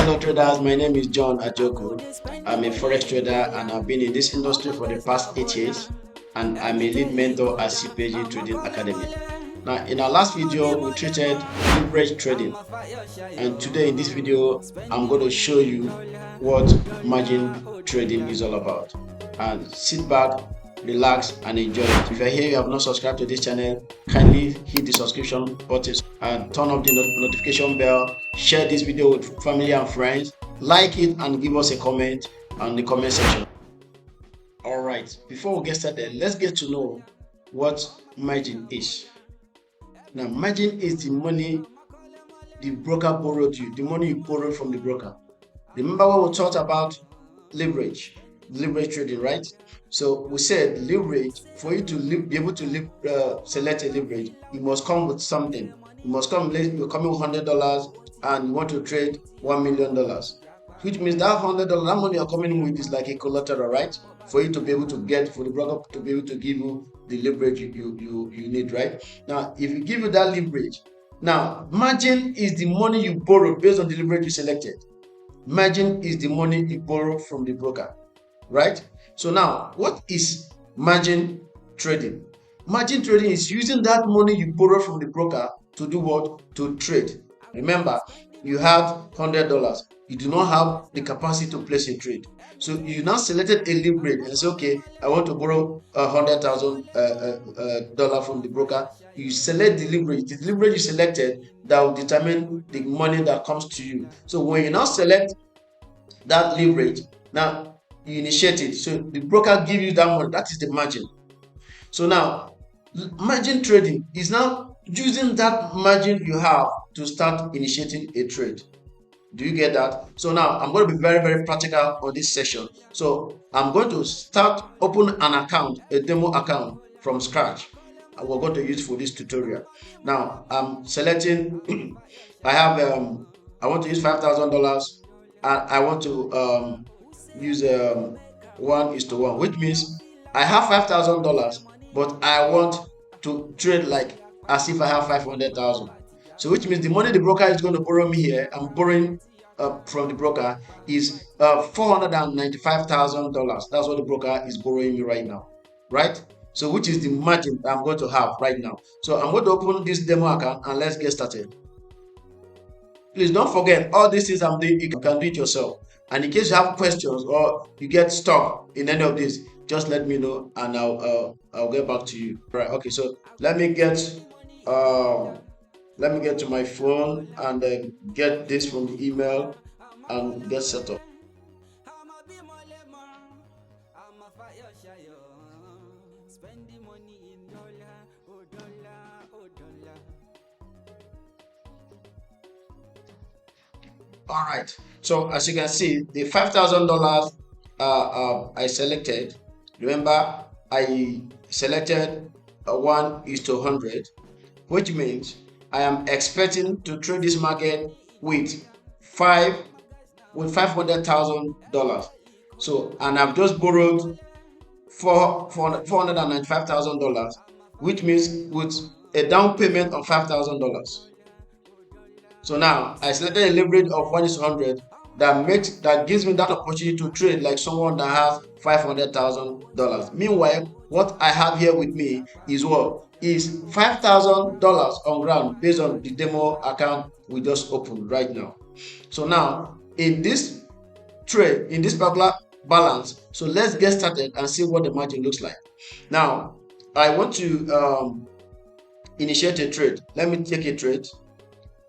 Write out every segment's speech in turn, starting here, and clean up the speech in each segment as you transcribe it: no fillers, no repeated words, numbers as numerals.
Hello traders, my name is John Ajoku. I'm a forex trader and I've been in this industry for the past 8 years, and I'm a lead mentor at CPG Trading Academy. Now, in our last video, we treated leverage trading, and today in this video, I'm going to show you what margin trading is all about. And sit back, relax, and enjoy it. If you're here, you have not subscribed to this channel, kindly hit the subscription button and turn on the notification bell. Share this video with family and friends. Like it and give us a comment on the comment section. All right, before we get started, let's get to know what margin is. Now, margin is the money the broker borrowed you, the money you borrowed from the broker. Remember when we talked about leverage trading, right? So we said leverage, for you to be able to select a leverage, you must come with something. You must come, you're coming with $100 and you want to trade $1 million, which means that $100, that money you're coming with is like a collateral, right? For you to be able to get, for the broker to be able to give you the leverage you need, right? Now, if you give you that leverage, now margin is the money you borrow based on the leverage you selected. Margin is the money you borrow from the broker, right? So now, what is margin trading? Margin trading is using that money you borrow from the broker to do what? To trade. Remember, you have $100. You do not have the capacity to place a trade. So you now selected a leverage and say, okay, I want to borrow $100,000 from the broker. You select the leverage. The leverage you selected that will determine the money that comes to you. So when you now select that leverage, now you initiate it. So the broker give you that money. That is the margin. So now margin trading is now using that margin you have to start initiating a trade. Do you get that? So now I'm going to be very, very practical on this session. So I'm going to open an account, a demo account from scratch. We're going to use for this tutorial. Now I'm selecting, I want to use $5,000 and I want to use 1:1, which means I have $5,000, but I want to trade like as if I have 500,000. So which means the money the broker is going to borrow me here, I'm borrowing from the broker, is $495,000. That's what the broker is borrowing me right now, right? So which is the margin that I'm going to have right now. So I'm going to open this demo account and let's get started. Please don't forget, all these things I'm doing, you can do it yourself. And in case you have questions or you get stuck in any of this, just let me know and I'll get back to you. Right? Okay, so let me get to my phone and get this from the email and get set up. All right, so as you can see, the $5,000 I selected, remember I selected 1:100, which means I am expecting to trade this market with $500,000. So, and I've just borrowed $495,000, which means with a down payment of $5,000. So now I selected a leverage of 1:100 that gives me that opportunity to trade like someone that has $500,000. Meanwhile, what I have here with me is what is $5,000 on ground based on the demo account we just opened right now. So now in this trade, in this particular balance, so let's get started and see what the margin looks like. Now I want to initiate a trade. Let me take a trade.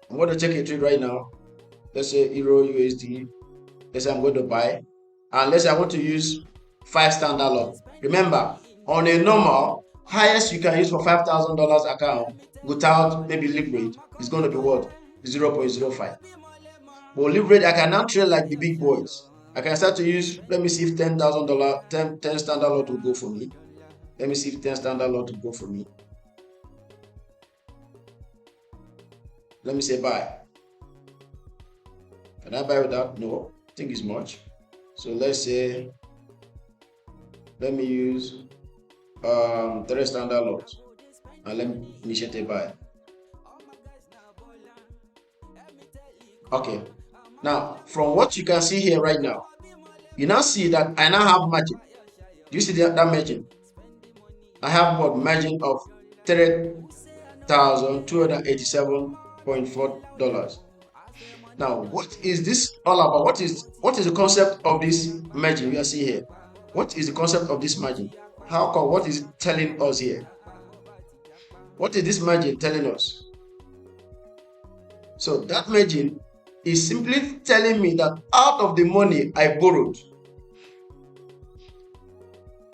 I'm going to take a trade right now. Let's say Euro USD. Let's say I'm going to buy. And let's say I want to use 5 standard lot. Remember, on a normal, highest you can use for $5,000 account without maybe leverage is going to be what? 0.05. But leverage, I can now trade like the big boys. I can start to use, let me see if $10,000, 10 standard lot will go for me. Let me see if 10 standard lot will go for me. Let me say buy. Can I buy without? No, I think it's much. So let's say, let me use 3 standard lots and let me initiate a buy. Okay, Now, from what you can see here right now, you now see that I now have margin. Do you see that margin? I have what margin of $3,287.4. Now, what is this all about? What is the concept of this margin we are seeing here? What is the concept of this margin? How come? What is it telling us here? What is this margin telling us? So that margin is simply telling me that out of the money I borrowed,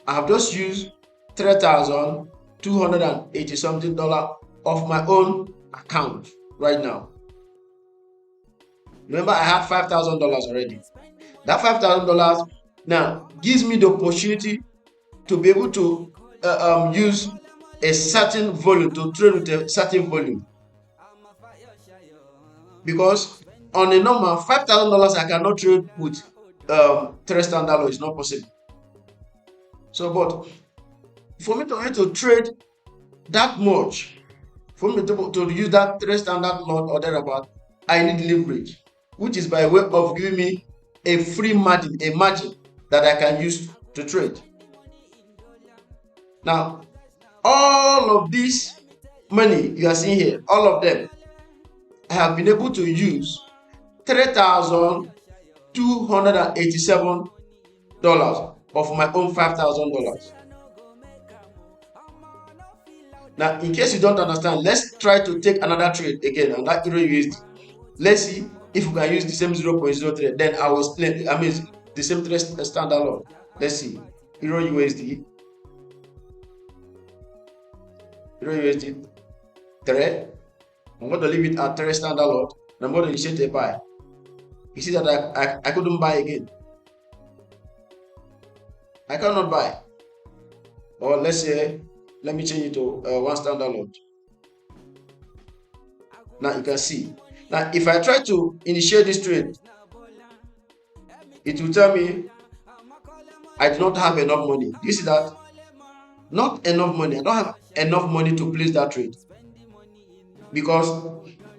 I have just used $3,280 something of my own account right now. Remember, I had $5,000 already. That $5,000 now gives me the opportunity to be able to use a certain volume, to trade with a certain volume. Because on a normal $5,000 I cannot trade with $3 it's not possible. So, but for me to be able to trade that much, for me to use that $3 lot or thereabout, I need leverage, which is by way of giving me a free margin, a margin that I can use to trade. Now, all of this money you are seeing here, all of them, I have been able to use $3,287 of my own $5,000. Now, in case you don't understand, let's try to take another trade again on that Euro USD. Let's see if we can use the same 0.03. Then I will explain. I mean, the same standard lot. Let's see. Euro USD. Euro USD 3. I'm going to leave it at 3 standard lot. And I'm going to initiate a buy. You see that I couldn't buy again. I cannot buy. Or let's say, let me change it to 1 standard lot. Now you can see. Now if I try to initiate this trade, it will tell me I do not have enough money. You see that? Not enough money. I don't have enough money to place that trade. Because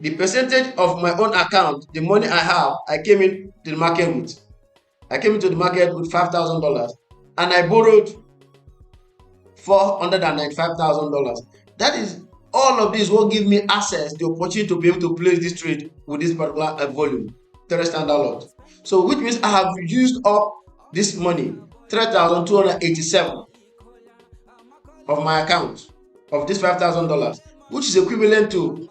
the percentage of my own account, the money I have, I came into the market with. I came into the market with $5,000 and I borrowed $495,000. That is, all of this will give me access, the opportunity to be able to place this trade with this particular volume, $3 lot. So which means I have used up this money, 3,287 of my account of this $5,000, which is equivalent to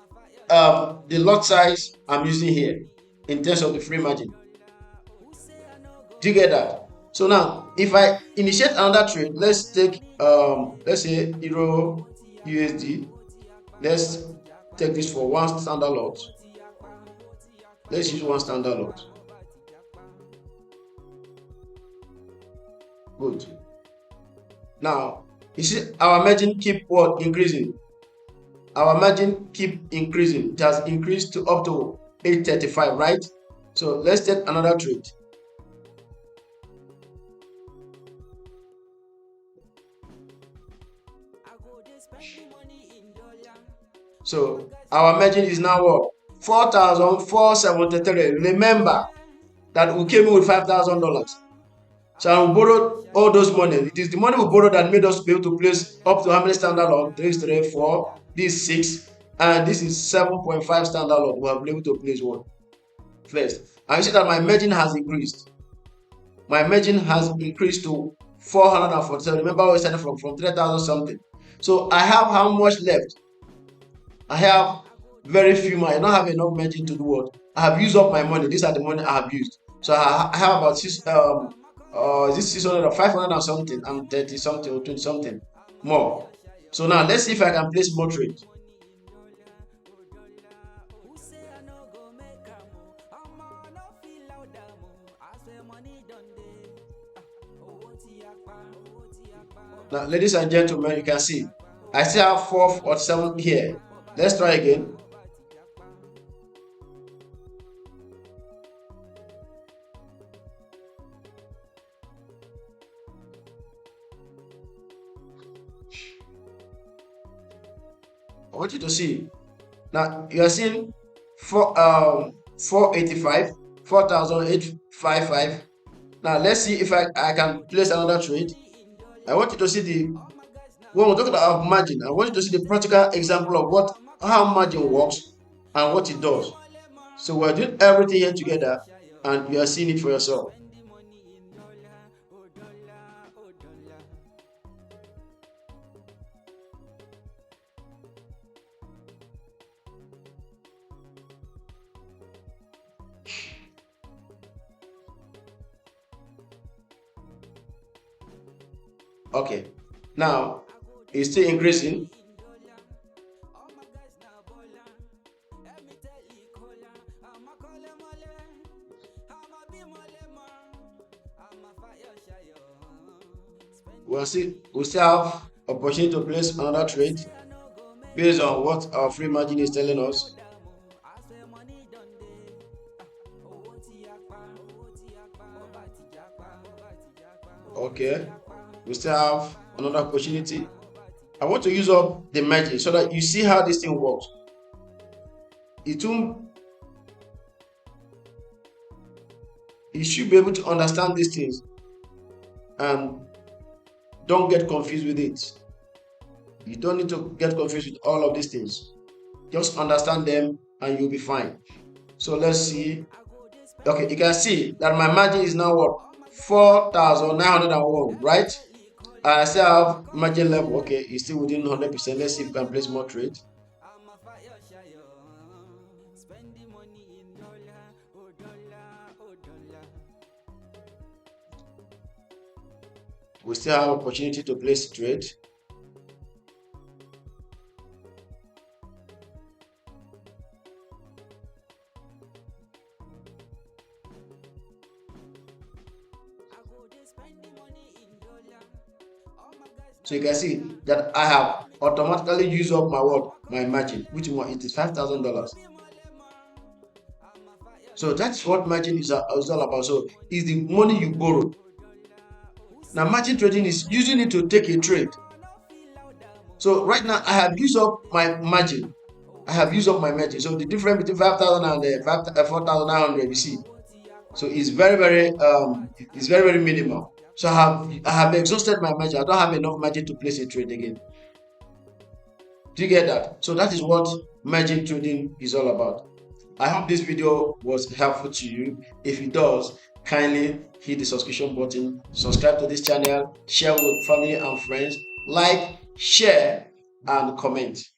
the lot size I'm using here in terms of the free margin. Do you get that? So now, if I initiate another trade, let's take let's say Euro USD. Let's take this for 1 standard lot. Let's use 1 standard lot. Good. Now, you see our margin keep what? Increasing. Our margin keep increasing. It has increased to up to 835, right? So let's take another trade. So our margin is now what? 4,473. Remember that we came in with $5,000. So we borrowed all those money. It is the money we borrowed that made us be able to place up to how many standard lot? 3, 3, 4, this is 6, and this is 7.5 standard lot. We have been able to place one first. And you see that my margin has increased. My margin has increased to 447. Remember we started from 3,000 something. So I have how much left? I have very few money. I don't have enough margin to do what? I have used up my money. These are the money I have used. So I have about 600 or 500 or something, and 30 something or 20 something more. So now let's see if I can place more trades. Now, ladies and gentlemen, you can see I still have 447 here. Let's try again. I want you to see. Now you are seeing 485, 4,855. Now let's see if I can place another trade. I want you to see when we're talking about margin, I want you to see the practical example of how margin works and what it does. So we're doing everything here together and you are seeing it for yourself. Okay, now it's still increasing. We still have opportunity to place another trade based on what our free margin is telling us. Okay, we still have another opportunity. I want to use up the margin so that you see how this thing works. You should be able to understand these things and don't get confused with it. You don't need to get confused with all of these things. Just understand them and you'll be fine. So let's see. Okay, you can see that my margin is now what? 4,901, right? I still have margin level. Okay, it's still within 100%. Let's see if we can place more trades. We still have opportunity to place trade. So you can see that I have automatically used up my margin, which is $5,000. So that's what margin is all about. So it's the money you borrow. Now margin trading is using it to take a trade. So right now I have used up my margin. So the difference between 5,000 and 4,900, you see. So it's very very minimal. So I have exhausted my margin. I don't have enough margin to place a trade again. Do you get that? So that is what margin trading is all about. I hope this video was helpful to you. If it does, kindly hit the subscription button, subscribe to this channel, share with family and friends, like, share, and comment.